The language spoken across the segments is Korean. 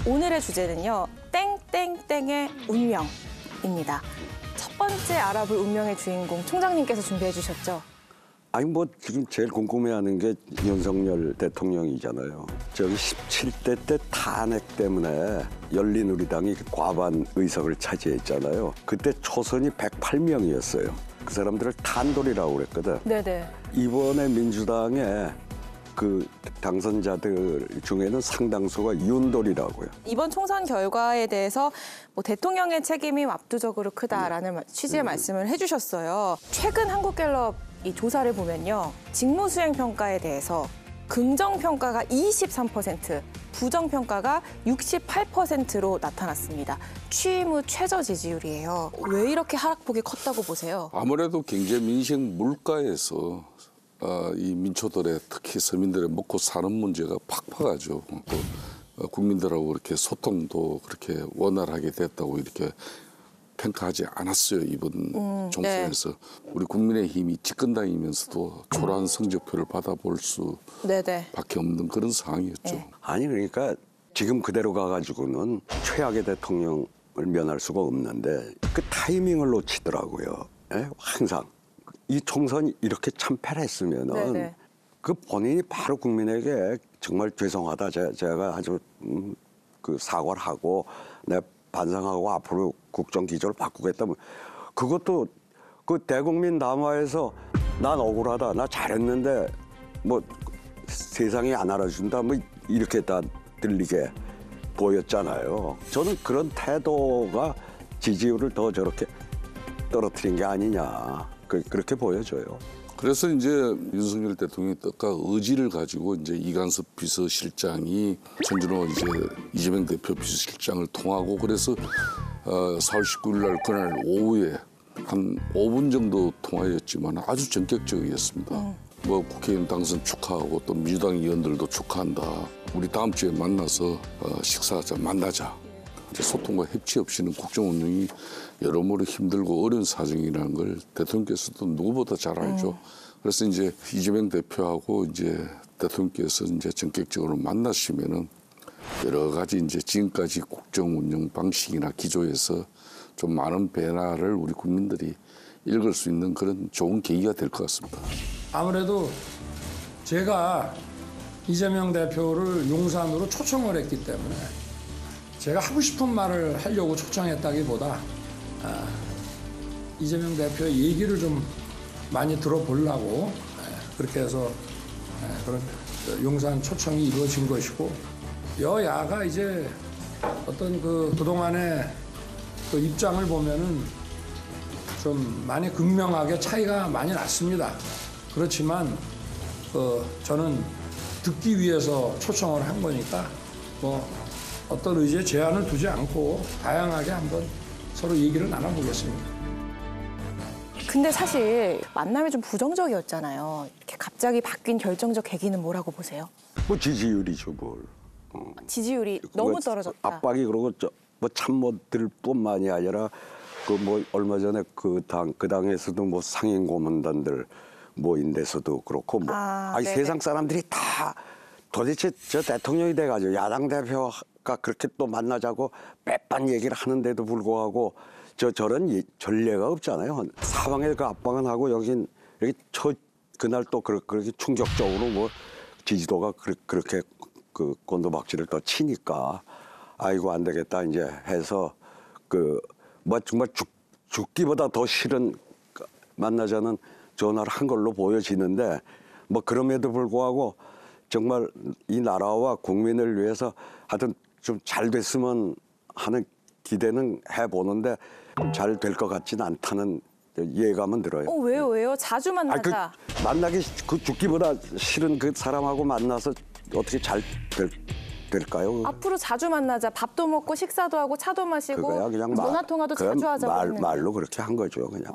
오늘의 주제는요. 땡땡땡의 운명입니다. 첫 번째 알아볼 운명의 주인공 총장님께서 준비해 주셨죠? 아니 뭐 지금 제일 궁금해하는 게 윤석열 대통령이잖아요. 저기 17대 때 탄핵 때문에 열린우리당이 과반 의석을 차지했잖아요. 그때 초선이 108명이었어요. 그 사람들을 탄돌이라고 그랬거든. 네네. 이번에 민주당의 그 당선자들 중에는 상당수가 윤돌이라고요. 이번 총선 결과에 대해서 뭐 대통령의 책임이 압도적으로 크다라는 취지의 말씀을 해주셨어요. 최근 한국갤럽 이 조사를 보면요. 직무수행 평가에 대해서 긍정평가가 23%, 부정평가가 68%로 나타났습니다. 취임 후 최저 지지율이에요. 왜 이렇게 하락폭이 컸다고 보세요? 아무래도 경제 민생 물가에서 이 민초들의 특히 서민들의 먹고 사는 문제가 팍팍하죠. 또 국민들하고 그렇게 소통도 그렇게 원활하게 됐다고 이렇게 평가하지 않았어요. 이번 총선에서. 네. 우리 국민의힘이 집권당이면서도 초라한 성적표를 받아볼 수밖에 없는 그런 상황이었죠. 네. 아니 그러니까 지금 그대로 가가지고는 최악의 대통령을 면할 수가 없는데 그 타이밍을 놓치더라고요. 예? 항상. 이 총선이 이렇게 참패를 했으면은 네네. 그 본인이 바로 국민에게 정말 죄송하다. 제가 아주 그 사과를 하고 내가 반성하고 앞으로 국정 기조를 바꾸겠다면 그것도 그 대국민 담화에서 난 억울하다. 나 잘했는데 뭐 세상이 안 알아준다. 뭐 이렇게 다 들리게 보였잖아요. 저는 그런 태도가 지지율을 더 저렇게 떨어뜨린 게 아니냐. 그렇게 보여져요. 그래서 이제 윤석열 대통령의 뜻과 의지를 가지고 이제 이간섭 비서실장이 전준호 이제 이재명 대표 비서실장을 통하고 그래서 4월 19일 날 그날 오후에 한 5분 정도 통화였지만 아주 전격적이었습니다. 뭐 국회의원 당선 축하하고 또 민주당 의원들도 축하한다. 우리 다음 주에 만나서 식사하자, 만나자. 이제 소통과 협치 없이는 국정 운영이 여러모로 힘들고 어려운 사정이라는 걸 대통령께서도 누구보다 잘 알죠. 그래서 이제 이재명 대표하고 이제 대통령께서 이제 전격적으로 만나시면은 여러 가지 이제 지금까지 국정 운영 방식이나 기조에서 좀 많은 변화를 우리 국민들이 읽을 수 있는 그런 좋은 계기가 될 것 같습니다. 아무래도 제가 이재명 대표를 용산으로 초청을 했기 때문에 제가 하고 싶은 말을 하려고 초청했다기보다 이재명 대표의 얘기를 좀 많이 들어보려고 그렇게 해서 그런 용산 초청이 이루어진 것이고 여야가 이제 어떤 그동안의 그 입장을 보면은 좀 많이 극명하게 차이가 많이 났습니다. 그렇지만 저는 듣기 위해서 초청을 한 거니까 뭐 어떤 의지에 제한을 두지 않고 다양하게 한번 서로 얘기를 나눠보겠습니다. 근데 사실 만남이 좀 부정적이었잖아요. 이렇게 갑자기 바뀐 결정적 계기는 뭐라고 보세요? 뭐 지지율이죠 뭘. 지지율이 너무 떨어졌다. 압박이 그러고 뭐 참모들뿐만이 아니라 그 뭐 얼마 전에 그 당에서도 뭐 상임 고문단들 모인 데서도 그렇고 뭐 아니 세상 사람들이 다 도대체 저 대통령이 돼가지고 야당 대표가 그렇게 또 만나자고 몇 번 얘기를 하는데도 불구하고 저런 전례가 없잖아요. 사방에 그 압박은 하고 여기 그날 또 그렇게 충격적으로 뭐 지지도가 그렇게 그 곤두박질을 더 치니까 아이고 안 되겠다 이제 해서 그 뭐 정말 죽기보다 더 싫은 만나자는 전화를 한 걸로 보여지는데 뭐 그럼에도 불구하고 정말 이 나라와 국민을 위해서 하여튼 좀 잘 됐으면 하는 기대는 해보는데 잘 될 것 같지는 않다는 예감은 들어요. 왜요? 자주 만나자. 만나기 그 죽기보다 싫은 그 사람하고 만나서 어떻게 잘 될까요? 앞으로 자주 만나자. 밥도 먹고 식사도 하고 차도 마시고 그거야 그냥 전화 통화도 자주 하자고 말로 그렇게 한 거죠 그냥.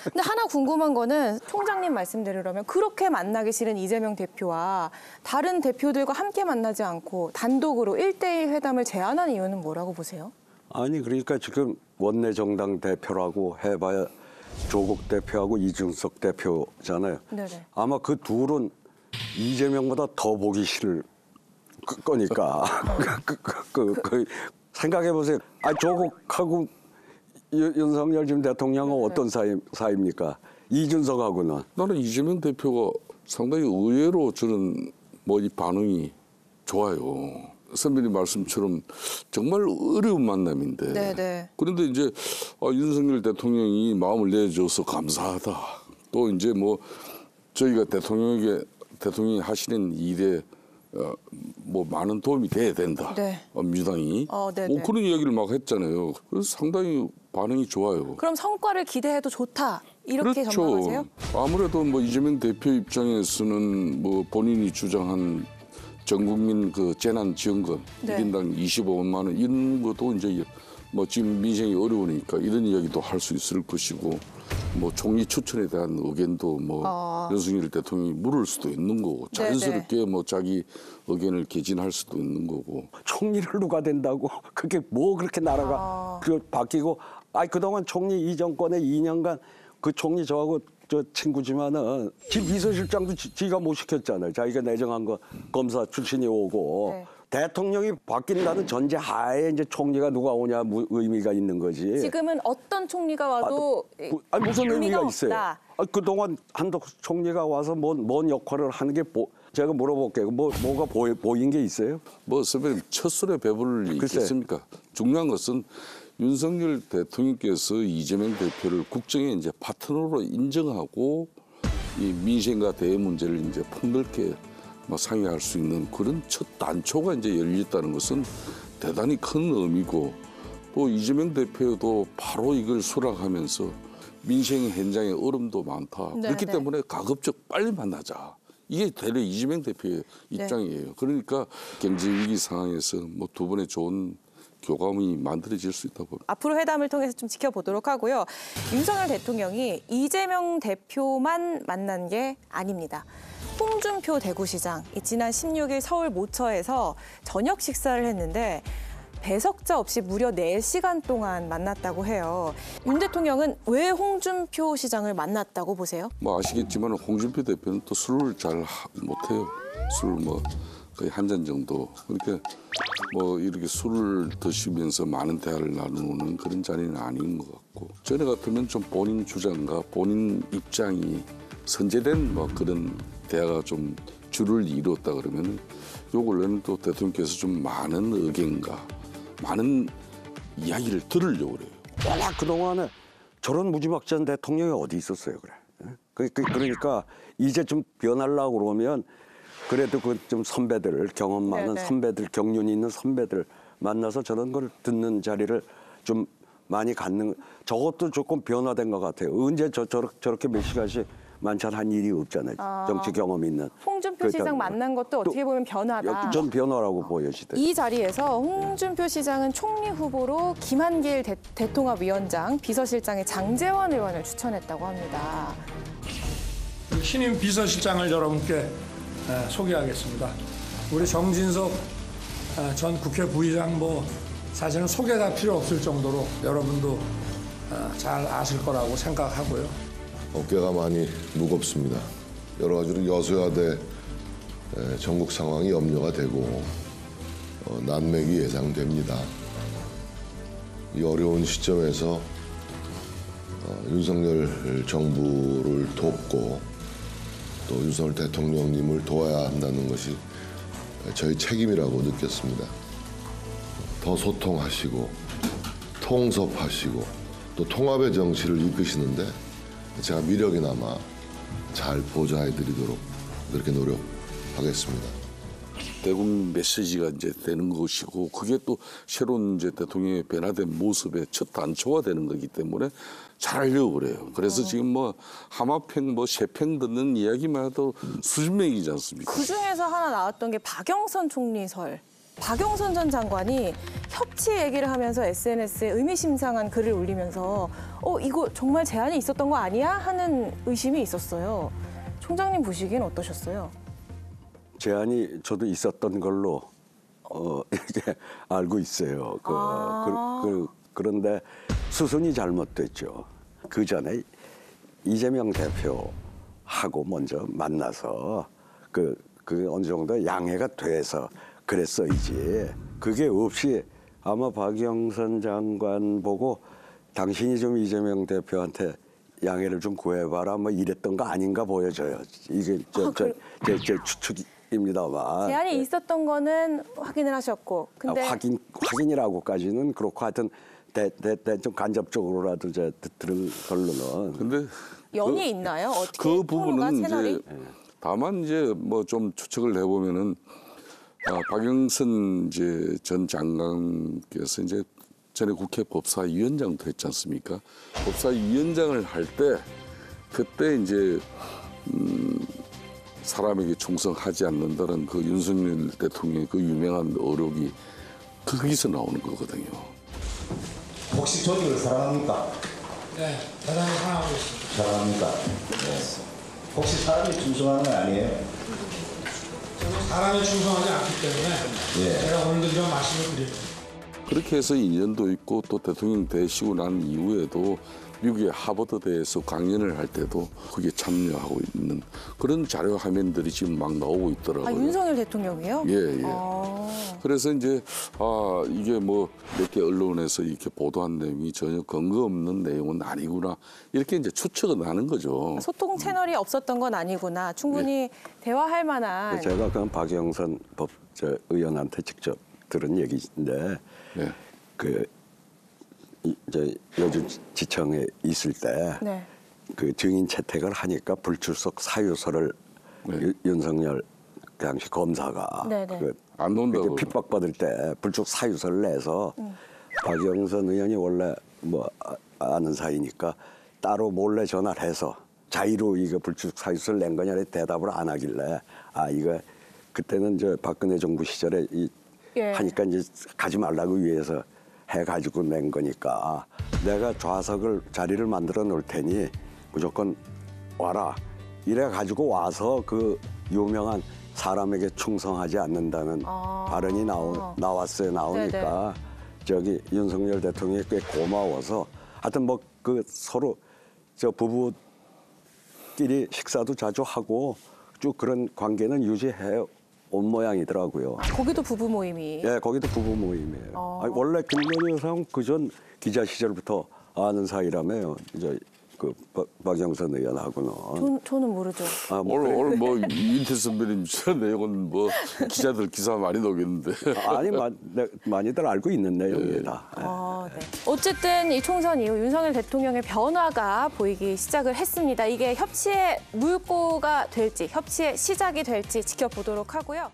근데 하나 궁금한 거는 총장님 말씀대로라면 그렇게 만나기 싫은 이재명 대표와 다른 대표들과 함께 만나지 않고 단독으로 1대1 회담을 제안한 이유는 뭐라고 보세요? 아니 그러니까 지금 원내정당 대표라고 해봐야 조국 대표하고 이준석 대표잖아요. 네네. 아마 그 둘은 이재명보다 더 보기 싫을 거니까. 생각해 보세요. 조국하고 윤석열 지금 대통령은 어떤 사이입니까? 이준석하고는. 나는 이재명 대표가 상당히 의외로 저는 뭐 이 반응이 좋아요. 선배님 말씀처럼 정말 어려운 만남인데. 네네. 그런데 이제 윤석열 대통령이 마음을 내줘서 감사하다. 또 이제 뭐 저희가 대통령이 하시는 일에 뭐 많은 도움이 돼야 된다. 네. 민주당이 네네. 그런 이야기를 막 했잖아요. 그래서 상당히 반응이 좋아요. 그럼 성과를 기대해도 좋다. 이렇게 그렇죠. 전망하세요? 아무래도 뭐 이재명 대표 입장에서는 뭐 본인이 주장한 전국민 그 재난지원금 네. 1인당 25만 원 이런 것도 이제 뭐 지금 민생이 어려우니까 이런 이야기도 할 수 있을 것이고 뭐 총리 추천에 대한 의견도 뭐 윤석열 대통령이 물을 수도 있는 거고 자연스럽게 뭐 자기 의견을 개진할 수도 있는 거고. 총리를 누가 된다고 그게 뭐 그렇게 나라가 바뀌고 그동안 총리 이 정권에 2년간 그 총리 저하고 저 친구지만은 지 비서실장도 지가 못 시켰잖아요. 자기가 내정한 거 검사 출신이 오고 네. 대통령이 바뀐다는 전제 하에 이제 총리가 누가 오냐 의미가 있는 거지. 지금은 어떤 총리가 와도 무슨 의미가 있어요? 없다. 그동안 한덕 총리가 와서 뭔 역할을 하는 게 제가 물어볼게요. 뭐가 보인 게 있어요? 뭐 선배님 첫 술에 배부를 있겠습니까? 중요한 것은 윤석열 대통령께서 이재명 대표를 국정의 이제 파트너로 인정하고 이 민생과 대외 문제를 이제 폭넓게 상의할 수 있는 그런 첫 단초가 이제 열렸다는 것은 대단히 큰 의미고 또 이재명 대표도 바로 이걸 수락하면서 민생 현장에 어려움도 많다. 그렇기 때문에 가급적 빨리 만나자. 이게 대략 이재명 대표의 입장이에요. 그러니까 경제 위기 상황에서 뭐 두 분의 좋은 교감이 만들어질 수 있다고 봅니다. 앞으로 회담을 통해서 좀 지켜보도록 하고요. 윤석열 대통령이 이재명 대표만 만난 게 아닙니다. 홍준표 대구시장, 지난 16일 서울 모처에서 저녁 식사를 했는데 배석자 없이 무려 4시간 동안 만났다고 해요. 윤 대통령은 왜 홍준표 시장을 만났다고 보세요? 뭐 아시겠지만 홍준표 대표는 또 술을 잘 못해요. 술 뭐 거의 한 잔 정도. 그렇게 뭐 이렇게 술을 드시면서 많은 대화를 나누는 그런 자리는 아닌 것 같고 전에 같으면 좀 본인 주장과 본인 입장이 선제된 뭐 그런 대화가 좀 줄을 이뤘다 그러면 요 근래는 또 대통령께서 좀 많은 의견과 많은 이야기를 들으려고 그래요. 워낙 그동안에 저런 무지막지한 대통령이 어디 있었어요, 그래. 그러니까 이제 좀 변하려고 그러면 그래도 그 좀 선배들, 경험 많은 선배들, 경륜이 있는 선배들 만나서 저런 걸 듣는 자리를 좀 많이 갖는, 저것도 조금 변화된 것 같아요. 언제 저렇게 몇 시간씩 만찬한 일이 없잖아요. 정치 경험 있는. 홍준표 시장 만난 것도 어떻게 보면 변화다. 전 변화라고 보여지대. 이 자리에서 홍준표 시장은 총리 후보로 김한길 대통합위원장, 비서실장의 장제원 의원을 추천했다고 합니다. 신임 비서실장을 여러분께 소개하겠습니다. 우리 정진석 전 국회 부의장 사실은 소개가 필요 없을 정도로 여러분도 잘 아실 거라고 생각하고요. 어깨가 많이 무겁습니다. 여러 가지로 여소야대 전국 상황이 염려가 되고 난맥이 예상됩니다. 이 어려운 시점에서 윤석열 정부를 돕고 또 윤석열 대통령님을 도와야 한다는 것이 저희 책임이라고 느꼈습니다. 더 소통하시고 통섭하시고 또 통합의 정치를 이끄시는데 제가 미력이나마 잘 보좌해드리도록 그렇게 노력하겠습니다. 대국 메시지가 이제 되는 것이고 그게 또 새로운 이제 대통령의 변화된 모습의 첫 단초가 되는 거기 때문에 잘하려고 그래요. 그래서 지금 뭐 하마평 세평 듣는 이야기만 해도 수십 명이지 않습니까? 그 중에서 하나 나왔던 게 박영선 총리설. 박영선 전 장관이 협치 얘기를 하면서 SNS에 의미심장한 글을 올리면서 이거 정말 제안이 있었던 거 아니야? 하는 의심이 있었어요. 총장님 보시기엔 어떠셨어요? 제안이 저도 있었던 걸로 이제 알고 있어요. 그런데 수순이 잘못됐죠. 그 전에 이재명 대표하고 먼저 만나서 그 어느 정도 양해가 돼서 그랬어야지. 그게 없이 아마 박영선 장관 보고 당신이 좀 이재명 대표한테 양해를 좀 구해봐라 뭐 이랬던 거 아닌가 보여져요. 이게 제 추측입니다만. 제안이 있었던 거는 확인을 하셨고, 근데 확인이라고까지는 그렇고 하여튼 좀 간접적으로라도 제 들은 걸로는. 근데 연이 있나요? 어떻게 그 통로가 부분은 채널이? 이제 다만 이제 뭐 좀 추측을 해보면은 박영선 이제 전 장관께서 이제 전에 국회 법사위원장도 했지 않습니까? 법사위원장을 할 때 그때 이제 사람에게 충성하지 않는다는 그 윤석열 대통령의 그 유명한 어록이 거기서 나오는 거거든요. 혹시 조직을 사랑합니까? 네, 대단히 사랑하고 있습니다. 사랑합니까? 네. 혹시 사람이 충성하는 거 아니에요? 저는 사람에 충성하지 않기 때문에 예. 제가 오늘도 이런 말씀을 드립니다. 그렇게 해서 인연도 있고 또 대통령 되시고 난 이후에도 미국의 하버드대에서 강연을 할 때도 거기에 참여하고 있는 그런 자료 화면들이 지금 막 나오고 있더라고요. 아, 윤석열 대통령이요? 예. 그래서 이제 이게 뭐 몇 개 언론에서 이렇게 보도한 내용이 전혀 근거 없는 내용은 아니구나 이렇게 이제 추측은 하는 거죠. 소통 채널이 없었던 건 아니구나. 충분히 대화할 만한. 제가 그냥 박영선 의원한테 직접 들은 얘기인데 네. 이제 여주지청에 있을 때 네. 그 증인 채택을 하니까 불출석 사유서를 네. 윤석열 그 당시 검사가 네네. 안 논다고. 핍박받을 때 불출석 사유서를 내서 박영선 의원이 원래 뭐 아는 사이니까 따로 몰래 전화를 해서 자의로 이거 불출석 사유서를 낸 거냐 대답을 안 하길래 이거 그때는 저 박근혜 정부 시절에 예. 하니까 이제 가지 말라고 위해서 해가지고 낸 거니까 내가 좌석을 자리를 만들어 놓을 테니 무조건 와라 이래 가지고 와서 그 유명한 사람에게 충성하지 않는다는 발언이 나왔어요. 나오니까 저기 윤석열 대통령이 꽤 고마워서 하여튼 뭐 그 서로 저 부부끼리 식사도 자주 하고 쭉 그런 관계는 유지해 온 모양이더라고요. 거기도 부부 모임이. 예, 거기도 부부 모임이에요. 아니, 원래 김건희 여사는 그전 기자 시절부터 아는 사이라며요. 이제 그 박영선 의원하고는. 저는 모르죠. 오늘 뭐 윤태 선배님 저 내용은 뭐 기자들 기사 많이 나오겠는데. 아니 많이들 알고 있는 내용이다. 네. 어쨌든 이 총선 이후 윤석열 대통령의 변화가 보이기 시작을 했습니다. 이게 협치의 물꼬가 될지, 협치의 시작이 될지 지켜보도록 하고요.